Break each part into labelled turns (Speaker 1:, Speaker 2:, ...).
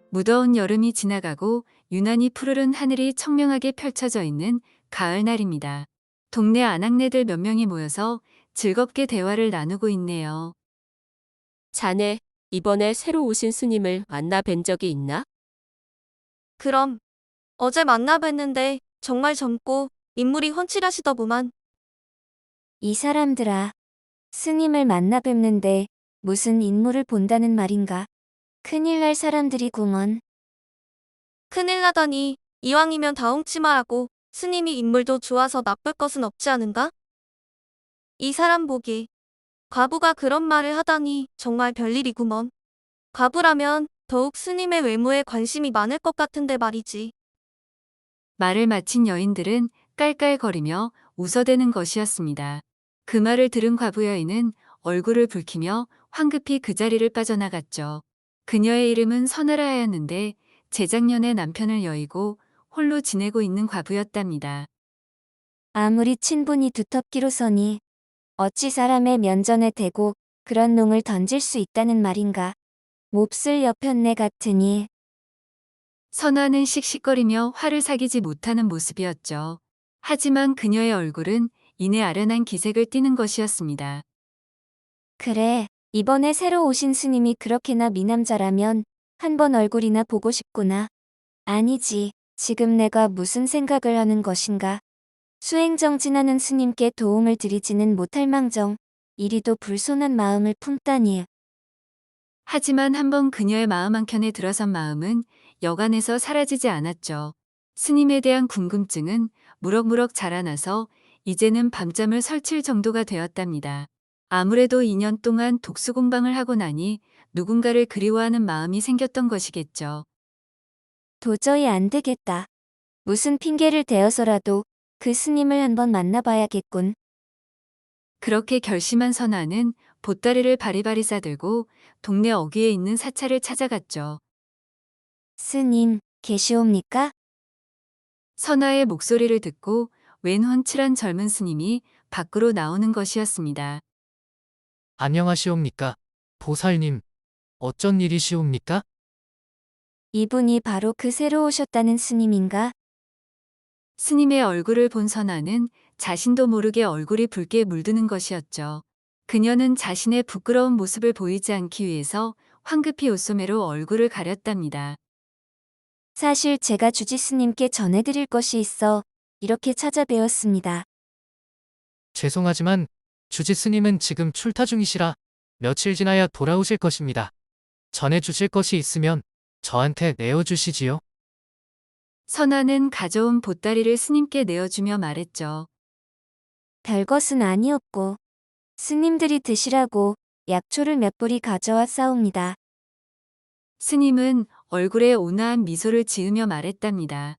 Speaker 1: 무더운 여름이 지나가고 유난히 푸르른 하늘이 청명하게 펼쳐져 있는 가을날입니다. 동네 아낙네들 몇 명이 모여서 즐겁게 대화를 나누고 있네요.
Speaker 2: 자네, 이번에 새로 오신 스님을 만나 뵌 적이 있나?
Speaker 3: 그럼 어제 만나뵀는데 정말 젊고 인물이 훤칠하시더구만.
Speaker 4: 이 사람들아, 스님을 만나 뵙는데 무슨 인물을 본다는 말인가? 큰일 날 사람들이구먼.
Speaker 3: 큰일 나다니. 이왕이면 다홍치마하고 스님이 인물도 좋아서 나쁠 것은 없지 않은가? 이 사람 보기. 과부가 그런 말을 하다니 정말 별일이구먼. 과부라면 더욱 스님의 외모에 관심이 많을 것 같은데 말이지.
Speaker 1: 말을 마친 여인들은 깔깔거리며 웃어대는 것이었습니다. 그 말을 들은 과부 여인은 얼굴을 붉히며 황급히 그 자리를 빠져나갔죠. 그녀의 이름은 선하라였는데 재작년에 남편을 여의고 홀로 지내고 있는 과부였답니다.
Speaker 4: 아무리 친분이 두텁기로서니 어찌 사람의 면전에 대고 그런 농을 던질 수 있다는 말인가? 몹쓸 여편네 같으니.
Speaker 1: 선화는 씩씩거리며 화를 사귀지 못하는 모습이었죠. 하지만 그녀의 얼굴은 이내 아련한 기색을 띠는 것이었습니다.
Speaker 4: 그래, 이번에 새로 오신 스님이 그렇게나 미남자라면 한번 얼굴이나 보고 싶구나. 아니지, 지금 내가 무슨 생각을 하는 것인가? 수행정진하는 스님께 도움을 드리지는 못할 망정, 이리도 불손한 마음을 품다니.
Speaker 1: 하지만 한번 그녀의 마음 한켠에 들어선 마음은 여간에서 사라지지 않았죠. 스님에 대한 궁금증은 무럭무럭 자라나서 이제는 밤잠을 설칠 정도가 되었답니다. 아무래도 2년 동안 독수공방을 하고 나니 누군가를 그리워하는 마음이 생겼던 것이겠죠.
Speaker 4: 도저히 안 되겠다. 무슨 핑계를 대어서라도 그 스님을 한번 만나봐야겠군.
Speaker 1: 그렇게 결심한 선아는 보따리를 바리바리 싸들고 동네 어귀에 있는 사찰을 찾아갔죠.
Speaker 4: 스님, 계시옵니까?
Speaker 1: 선아의 목소리를 듣고 웬 훤칠한 젊은 스님이 밖으로 나오는 것이었습니다.
Speaker 5: 안녕하시옵니까? 보살님, 어쩐 일이시옵니까?
Speaker 4: 이분이 바로 그 새로 오셨다는 스님인가?
Speaker 1: 스님의 얼굴을 본 선아는 자신도 모르게 얼굴이 붉게 물드는 것이었죠. 그녀는 자신의 부끄러운 모습을 보이지 않기 위해서 황급히 옷소매로 얼굴을 가렸답니다.
Speaker 4: 사실 제가 주지 스님께 전해드릴 것이 있어 이렇게 찾아뵈었습니다.
Speaker 5: 죄송하지만 주지 스님은 지금 출타 중이시라 며칠 지나야 돌아오실 것입니다. 전해주실 것이 있으면 저한테 내어주시지요.
Speaker 1: 선아는 가져온 보따리를 스님께 내어주며 말했죠.
Speaker 4: 별것은 아니었고 스님들이 드시라고 약초를 몇 뿌리 가져와 싸웁니다.
Speaker 1: 스님은 얼굴에 온화한 미소를 지으며 말했답니다.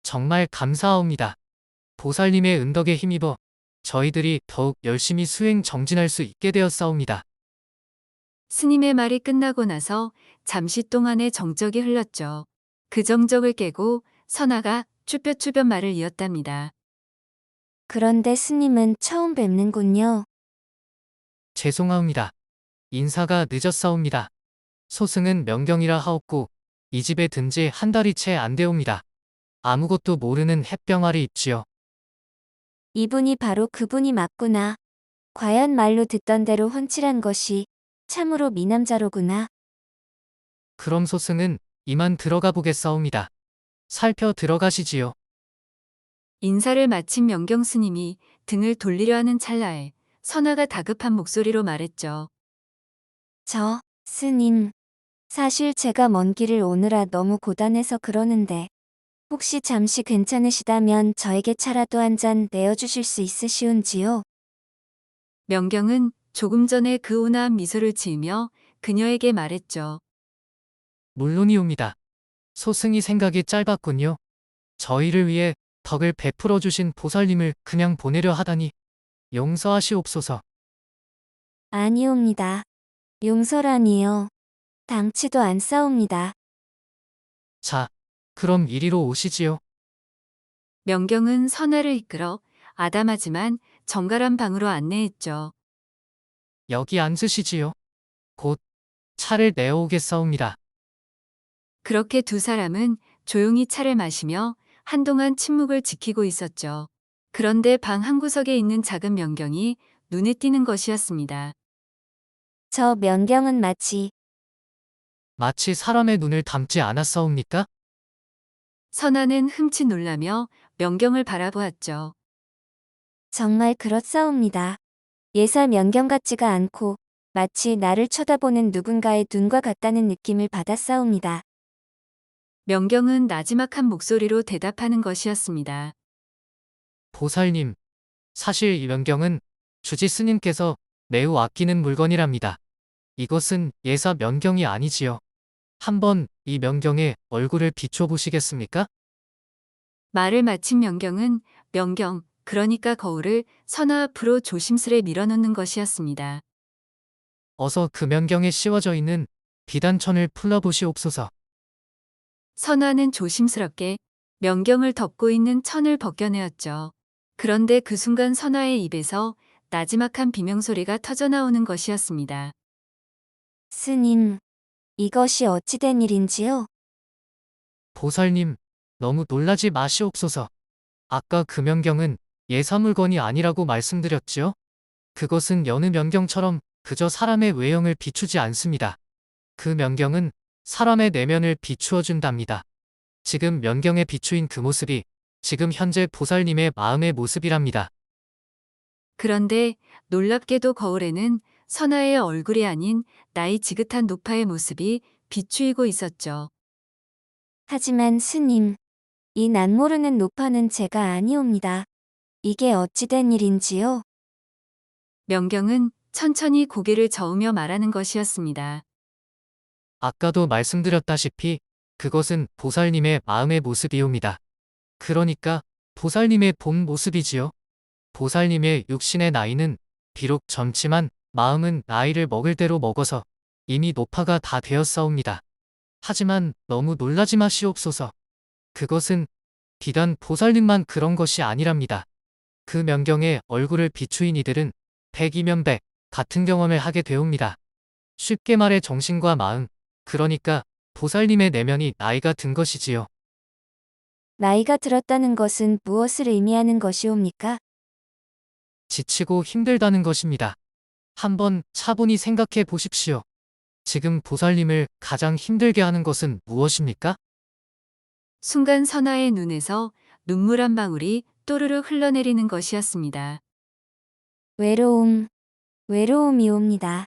Speaker 5: 정말 감사하옵니다. 보살님의 은덕에 힘입어 저희들이 더욱 열심히 수행 정진할 수 있게 되었사옵니다.
Speaker 1: 스님의 말이 끝나고 나서 잠시 동안의 정적이 흘렀죠. 그 정적을 깨고 선아가 추뼛추뼛 말을 이었답니다.
Speaker 4: 그런데 스님은 처음 뵙는군요.
Speaker 5: 죄송하옵니다. 인사가 늦었사옵니다. 소승은 명경이라 하옵고 이 집에 든 지 한 달이 채 안 되옵니다. 아무것도 모르는 햇병아리 있지요.
Speaker 4: 이분이 바로 그분이 맞구나. 과연 말로 듣던 대로 훤칠한 것이 참으로 미남자로구나.
Speaker 5: 그럼 소승은 이만 들어가 보겠사옵니다. 살펴 들어가시지요.
Speaker 1: 인사를 마친 명경 스님이 등을 돌리려 하는 찰나에 선아가 다급한 목소리로 말했죠.
Speaker 4: 스님. 사실 제가 먼 길을 오느라 너무 고단해서 그러는데 혹시 잠시 괜찮으시다면 저에게 차라도 한 잔 내어주실 수 있으시온지요?
Speaker 1: 명경은 조금 전에 그 온화한 미소를 지으며 그녀에게 말했죠.
Speaker 5: 물론이옵니다. 소승이 생각이 짧았군요. 저희를 위해 덕을 베풀어 주신 보살님을 그냥 보내려 하다니 용서하시옵소서.
Speaker 4: 아니옵니다. 용서라니요. 당치도 안 싸웁니다.
Speaker 5: 자, 그럼 이리로 오시지요.
Speaker 1: 명경은 선아를 이끌어 아담하지만 정갈한 방으로 안내했죠.
Speaker 5: 여기 앉으시지요. 곧 차를 내어오겠사옵니다.
Speaker 1: 그렇게 두 사람은 조용히 차를 마시며 한동안 침묵을 지키고 있었죠. 그런데 방 한구석에 있는 작은 명경이 눈에 띄는 것이었습니다.
Speaker 4: 저 명경은
Speaker 5: 마치 사람의 눈을 닮지 않았사옵니까?
Speaker 1: 선아는 흠칫 놀라며 명경을 바라보았죠.
Speaker 4: 정말 그렇사옵니다. 예사 명경 같지가 않고 마치 나를 쳐다보는 누군가의 눈과 같다는 느낌을 받았사옵니다.
Speaker 1: 명경은 나지막한 목소리로 대답하는 것이었습니다.
Speaker 5: 보살님, 사실 이 명경은 주지 스님께서 매우 아끼는 물건이랍니다. 이것은 예사 명경이 아니지요. 한번 이 명경에 얼굴을 비춰보시겠습니까?
Speaker 1: 말을 마친 명경은 명경, 그러니까 거울을 선아 앞으로 조심스레 밀어놓는 것이었습니다.
Speaker 5: 어서 그 명경에 씌워져 있는 비단천을 풀어보시옵소서.
Speaker 1: 선아는 조심스럽게 명경을 덮고 있는 천을 벗겨내었죠. 그런데 그 순간 선아의 입에서 나지막한 비명소리가 터져나오는 것이었습니다.
Speaker 4: 스님, 이것이 어찌된 일인지요?
Speaker 5: 보살님, 너무 놀라지 마시옵소서. 아까 그 명경은 예사 물건이 아니라고 말씀드렸지요? 그것은 여느 명경처럼 그저 사람의 외형을 비추지 않습니다. 그 명경은 사람의 내면을 비추어 준답니다. 지금 명경에 비추인 그 모습이 지금 현재 보살님의 마음의 모습이랍니다.
Speaker 1: 그런데 놀랍게도 거울에는 선아의 얼굴이 아닌 나이 지긋한 노파의 모습이 비추이고 있었죠.
Speaker 4: 하지만 스님, 이 낯모르는 노파는 제가 아니옵니다. 이게 어찌된 일인지요?
Speaker 1: 명경은 천천히 고개를 저으며 말하는 것이었습니다.
Speaker 5: 아까도 말씀드렸다시피 그것은 보살님의 마음의 모습이옵니다. 그러니까 보살님의 본 모습이지요. 보살님의 육신의 나이는 비록 젊지만 마음은 나이를 먹을 대로 먹어서 이미 노파가 다 되었사옵니다. 하지만 너무 놀라지 마시옵소서. 그것은 비단 보살님만 그런 것이 아니랍니다. 그 명경에 얼굴을 비추인 이들은 백이면 백 같은 경험을 하게 되옵니다. 쉽게 말해 정신과 마음, 그러니까 보살님의 내면이 나이가 든 것이지요.
Speaker 4: 나이가 들었다는 것은 무엇을 의미하는 것이옵니까?
Speaker 5: 지치고 힘들다는 것입니다. 한번 차분히 생각해 보십시오. 지금 보살님을 가장 힘들게 하는 것은 무엇입니까?
Speaker 1: 순간 선아의 눈에서 눈물 한 방울이 또르르 흘러내리는 것이었습니다.
Speaker 4: 외로움이옵니다.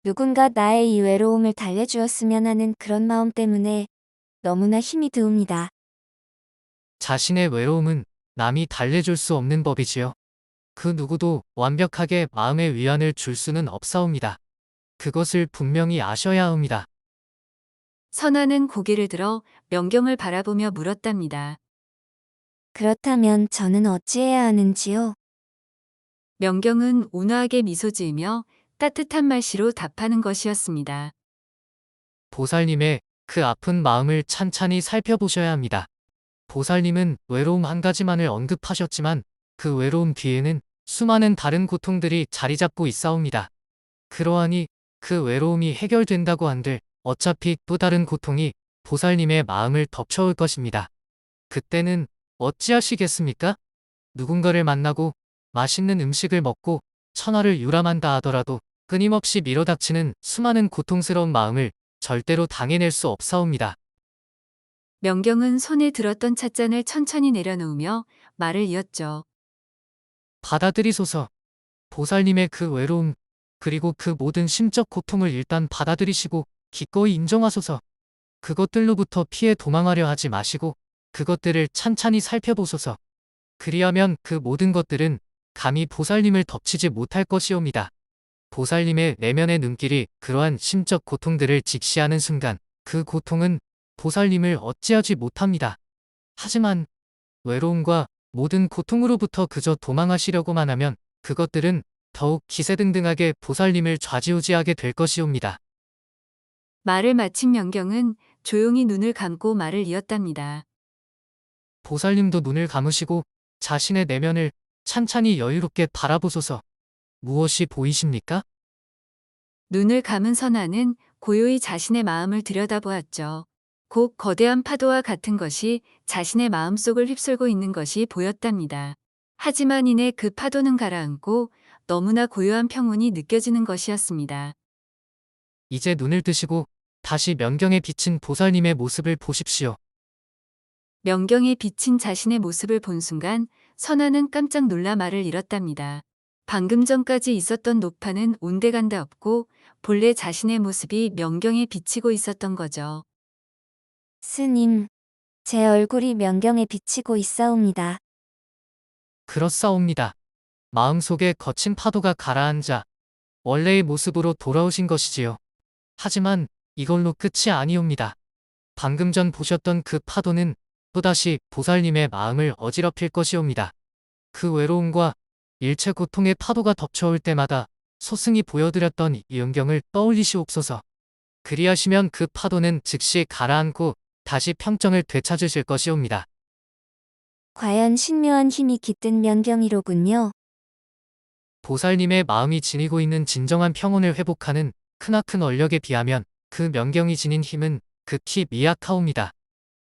Speaker 4: 누군가 나의 이 외로움을 달래주었으면 하는 그런 마음 때문에 너무나 힘이 드옵니다.
Speaker 5: 자신의 외로움은 남이 달래줄 수 없는 법이지요. 그 누구도 완벽하게 마음의 위안을 줄 수는 없사옵니다. 그것을 분명히 아셔야 합니다.
Speaker 1: 선아는 고개를 들어 명경을 바라보며 물었답니다.
Speaker 4: 그렇다면 저는 어찌해야 하는지요?
Speaker 1: 명경은 온화하게 미소 지으며 따뜻한 말씨로 답하는 것이었습니다.
Speaker 5: 보살님의 그 아픈 마음을 찬찬히 살펴보셔야 합니다. 보살님은 외로움 한 가지만을 언급하셨지만 그 외로움 뒤에는 수많은 다른 고통들이 자리 잡고 있사옵니다. 그러하니 그 외로움이 해결된다고 한들 어차피 또 다른 고통이 보살님의 마음을 덮쳐올 것입니다. 그때는 어찌하시겠습니까? 누군가를 만나고 맛있는 음식을 먹고 천하를 유람한다 하더라도 끊임없이 밀어닥치는 수많은 고통스러운 마음을 절대로 당해낼 수 없사옵니다.
Speaker 1: 명경은 손에 들었던 찻잔을 천천히 내려놓으며 말을 이었죠.
Speaker 5: 받아들이소서. 보살님의 그 외로움, 그리고 그 모든 심적 고통을 일단 받아들이시고 기꺼이 인정하소서. 그것들로부터 피해 도망하려 하지 마시고 그것들을 찬찬히 살펴보소서. 그리하면 그 모든 것들은 감히 보살님을 덮치지 못할 것이옵니다. 보살님의 내면의 눈길이 그러한 심적 고통들을 직시하는 순간 그 고통은 보살님을 어찌하지 못합니다. 하지만 외로움과 모든 고통으로부터 그저 도망하시려고만 하면 그것들은 더욱 기세등등하게 보살님을 좌지우지하게 될 것이옵니다.
Speaker 1: 말을 마친 명경은 조용히 눈을 감고 말을 이었답니다.
Speaker 5: 보살님도 눈을 감으시고 자신의 내면을 찬찬히 여유롭게 바라보소서. 무엇이 보이십니까?
Speaker 1: 눈을 감은 선아는 고요히 자신의 마음을 들여다보았죠. 곧 거대한 파도와 같은 것이 자신의 마음속을 휩쓸고 있는 것이 보였답니다. 하지만 이내 그 파도는 가라앉고 너무나 고요한 평온이 느껴지는 것이었습니다.
Speaker 5: 이제 눈을 뜨시고 다시 명경에 비친 보살님의 모습을 보십시오.
Speaker 1: 명경에 비친 자신의 모습을 본 순간 선아는 깜짝 놀라 말을 잃었답니다. 방금 전까지 있었던 노파는 온데간데 없고 본래 자신의 모습이 명경에 비치고 있었던 거죠.
Speaker 4: 스님, 제 얼굴이 명경에 비치고 있사옵니다.
Speaker 5: 그렇사옵니다. 마음속에 거친 파도가 가라앉아 원래의 모습으로 돌아오신 것이지요. 하지만 이걸로 끝이 아니옵니다. 방금 전 보셨던 그 파도는 또다시 보살님의 마음을 어지럽힐 것이옵니다. 그 외로움과 일체 고통의 파도가 덮쳐올 때마다 소승이 보여드렸던 이 은경을 떠올리시옵소서. 그리하시면 그 파도는 즉시 가라앉고 다시 평정을 되찾으실 것이옵니다.
Speaker 4: 과연 신묘한 힘이 깃든 명경이로군요.
Speaker 5: 보살님의 마음이 지니고 있는 진정한 평온을 회복하는 크나큰 원력에 비하면 그 명경이 지닌 힘은 극히 미약하옵니다.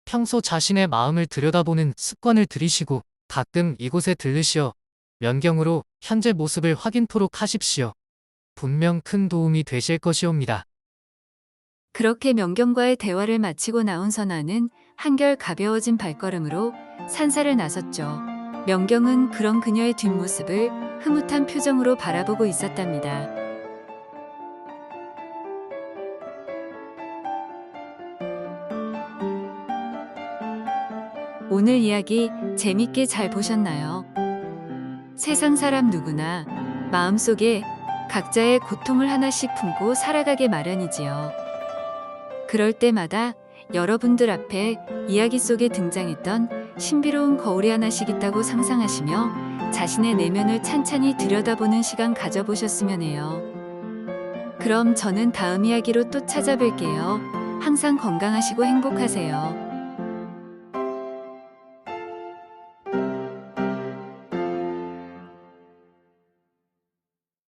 Speaker 5: 평소 자신의 마음을 들여다보는 습관을 들이시고 가끔 이곳에 들르시어 명경으로 현재 모습을 확인토록 하십시오. 분명 큰 도움이 되실 것이옵니다.
Speaker 1: 그렇게 명경과의 대화를 마치고 나온 선아는 한결 가벼워진 발걸음으로 산사를 나섰죠. 명경은 그런 그녀의 뒷모습을 흐뭇한 표정으로 바라보고 있었답니다. 오늘 이야기 재밌게 잘 보셨나요? 세상 사람 누구나 마음속에 각자의 고통을 하나씩 품고 살아가게 마련이지요. 그럴 때마다 여러분들 앞에 이야기 속에 등장했던 신비로운 거울이 하나씩 있다고 상상하시며 자신의 내면을 찬찬히 들여다보는 시간 가져보셨으면 해요. 그럼 저는 다음 이야기로 또 찾아뵐게요. 항상 건강하시고 행복하세요.